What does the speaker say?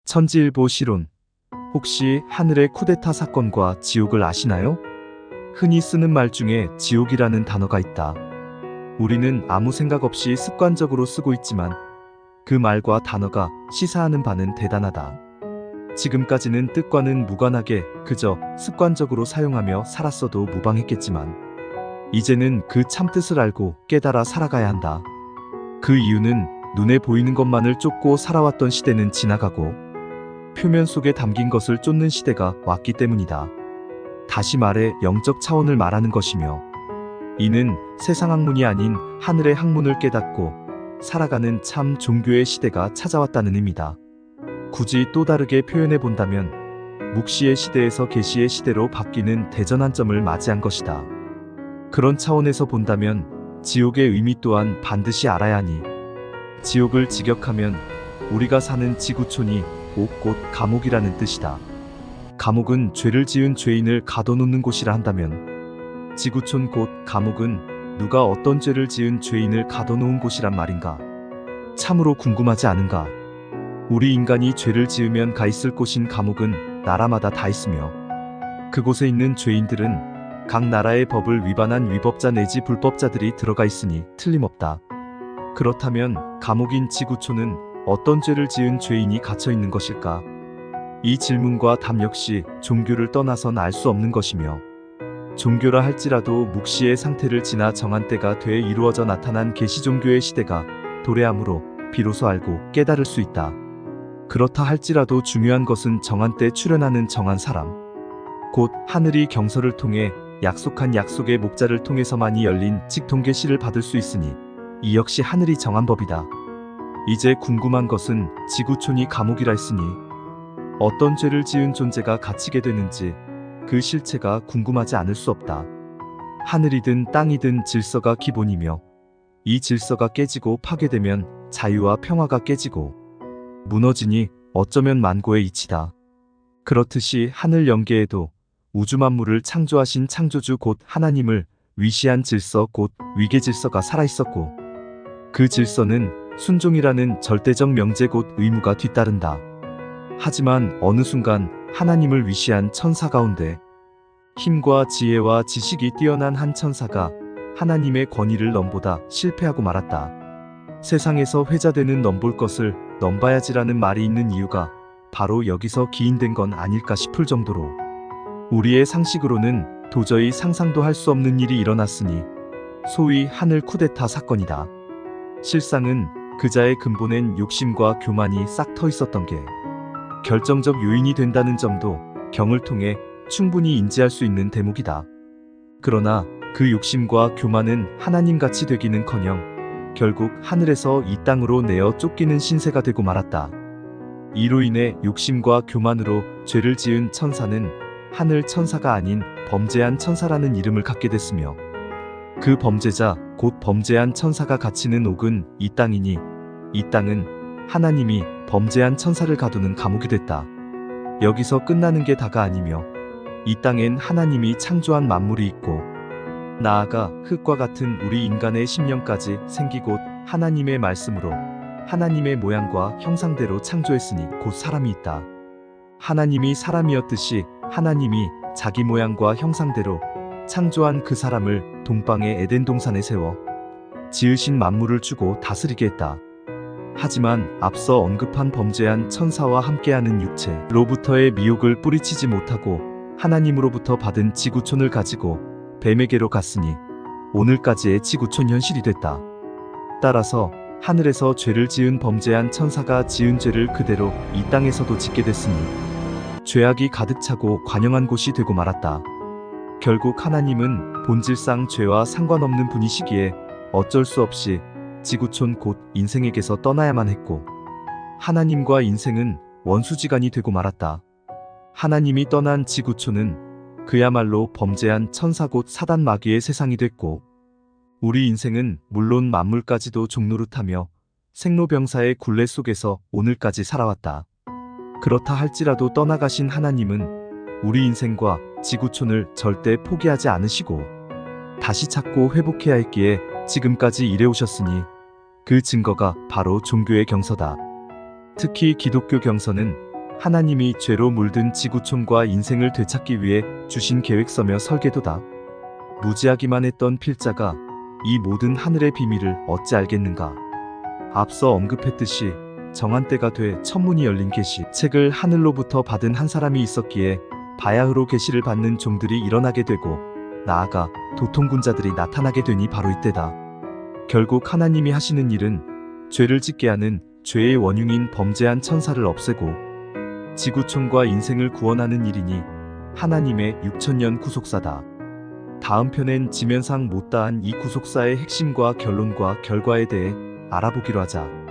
천지일보 시론. 혹시 하늘의 쿠데타 사건과 지옥을 아시나요? 흔히 쓰는 말 중에 지옥이라는 단어가 있다. 우리는 아무 생각 없이 습관적으로 쓰고 있지만 그 말과 단어가 시사하는 바는 대단하다. 지금까지는 뜻과는 무관하게 그저 습관적으로 사용하며 살았어도 무방했겠지만 이제는 그 참뜻을 알고 깨달아 살아가야 한다. 그 이유는 눈에 보이는 것만을 쫓고 살아왔던 시대는 지나가고 표면 속에 담긴 것을 쫓는 시대가 왔기 때문이다. 다시 말해 영적 차원을 말하는 것이며 이는 세상 학문이 아닌 하늘의 학문을 깨닫고 살아가는 참 종교의 시대가 찾아왔다는 의미다. 굳이 또 다르게 표현해 본다면 묵시의 시대에서 계시의 시대로 바뀌는 대전환점을 맞이한 것이다. 그런 차원에서 본다면 지옥의 의미 또한 반드시 알아야 하니 지옥을 직역하면 우리가 사는 지구촌이 곧 감옥이라는 뜻이다. 감옥은 죄를 지은 죄인을 가둬놓는 곳이라 한다면 지구촌 곧 감옥은 누가 어떤 죄를 지은 죄인을 가둬놓은 곳이란 말인가? 참으로 궁금하지 않은가? 우리 인간이 죄를 지으면 가 있을 곳인 감옥은 나라마다 다 있으며 그곳에 있는 죄인들은 각 나라의 법을 위반한 위법자 내지 불법자들이 들어가 있으니 틀림없다. 그렇다면 감옥인 지구촌은 어떤 죄를 지은 죄인이 갇혀 있는 것일까? 이 질문과 답 역시 종교를 떠나선 알 수 없는 것이며 종교라 할지라도 묵시의 상태를 지나 정한 때가 돼 이루어져 나타난 계시 종교의 시대가 도래함으로 비로소 알고 깨달을 수 있다. 그렇다 할지라도 중요한 것은 정한 때 출현하는 정한 사람, 곧 하늘이 경서를 통해 약속한 약속의 목자를 통해서만이 열린 직통계시를 받을 수 있으니 이 역시 하늘이 정한 법이다. 이제 궁금한 것은 지구촌이 감옥이라 했으니 어떤 죄를 지은 존재가 갇히게 되는지 그 실체가 궁금하지 않을 수 없다. 하늘이든 땅이든 질서가 기본이며 이 질서가 깨지고 파괴되면 자유와 평화가 깨지고 무너지니 어쩌면 만고의 이치다. 그렇듯이 하늘 영계에도 우주 만물을 창조하신 창조주 곧 하나님을 위시한 질서 곧 위계 질서가 살아있었고 그 질서는 순종이라는 절대적 명제 곧 의무가 뒤따른다. 하지만 어느 순간 하나님을 위시한 천사 가운데 힘과 지혜와 지식이 뛰어난 한 천사가 하나님의 권위를 넘보다 실패하고 말았다. 세상에서 회자되는 넘볼 것을 넘봐야지라는 말이 있는 이유가 바로 여기서 기인된 건 아닐까 싶을 정도로 우리의 상식으로는 도저히 상상도 할 수 없는 일이 일어났으니 소위 하늘 쿠데타 사건이다. 실상은 그자의 근본엔 욕심과 교만이 싹 터 있었던 게 결정적 요인이 된다는 점도 경을 통해 충분히 인지할 수 있는 대목이다. 그러나 그 욕심과 교만은 하나님같이 되기는커녕 결국 하늘에서 이 땅으로 내어 쫓기는 신세가 되고 말았다. 이로 인해 욕심과 교만으로 죄를 지은 천사는 하늘 천사가 아닌 범죄한 천사라는 이름을 갖게 됐으며 그 범죄자 곧 범죄한 천사가 갇히는 옥은 이 땅이니 이 땅은 하나님이 범죄한 천사를 가두는 감옥이 됐다. 여기서 끝나는 게 다가 아니며 이 땅엔 하나님이 창조한 만물이 있고 나아가 흙과 같은 우리 인간의 심령까지 생기 곧 하나님의 말씀으로 하나님의 모양과 형상대로 창조했으니 곧 사람이 있다. 하나님이 사람이었듯이 하나님이 자기 모양과 형상대로 창조한 그 사람을 동방의 에덴 동산에 세워 지으신 만물을 주고 다스리게 했다. 하지만 앞서 언급한 범죄한 천사와 함께하는 육체로부터의 미혹을 뿌리치지 못하고 하나님으로부터 받은 지구촌을 가지고 뱀에게로 갔으니 오늘까지의 지구촌 현실이 됐다. 따라서 하늘에서 죄를 지은 범죄한 천사가 지은 죄를 그대로 이 땅에서도 짓게 됐으니 죄악이 가득 차고 관영한 곳이 되고 말았다. 결국 하나님은 본질상 죄와 상관없는 분이시기에 어쩔 수 없이 지구촌 곧 인생에게서 떠나야만 했고 하나님과 인생은 원수지간이 되고 말았다. 하나님이 떠난 지구촌은 그야말로 범죄한 천사 곧 사단 마귀의 세상이 됐고 우리 인생은 물론 만물까지도 종노릇하며 생로병사의 굴레 속에서 오늘까지 살아왔다. 그렇다 할지라도 떠나가신 하나님은 우리 인생과 지구촌을 절대 포기하지 않으시고 다시 찾고 회복해야 했기에 지금까지 일해오셨으니 그 증거가 바로 종교의 경서다. 특히 기독교 경서는 하나님이 죄로 물든 지구촌과 인생을 되찾기 위해 주신 계획서며 설계도다. 무지하기만 했던 필자가 이 모든 하늘의 비밀을 어찌 알겠는가. 앞서 언급했듯이 정한 때가 돼 천문이 열린 계시 책을 하늘로부터 받은 한 사람이 있었기에 바야흐로 계시를 받는 종들이 일어나게 되고 나아가 도통군자들이 나타나게 되니 바로 이때다. 결국 하나님이 하시는 일은 죄를 짓게 하는 죄의 원흉인 범죄한 천사를 없애고 지구촌과 인생을 구원하는 일이니 하나님의 6000년 구속사다. 다음 편엔 지면상 못다한 이 구속사의 핵심과 결론과 결과에 대해 알아보기로 하자.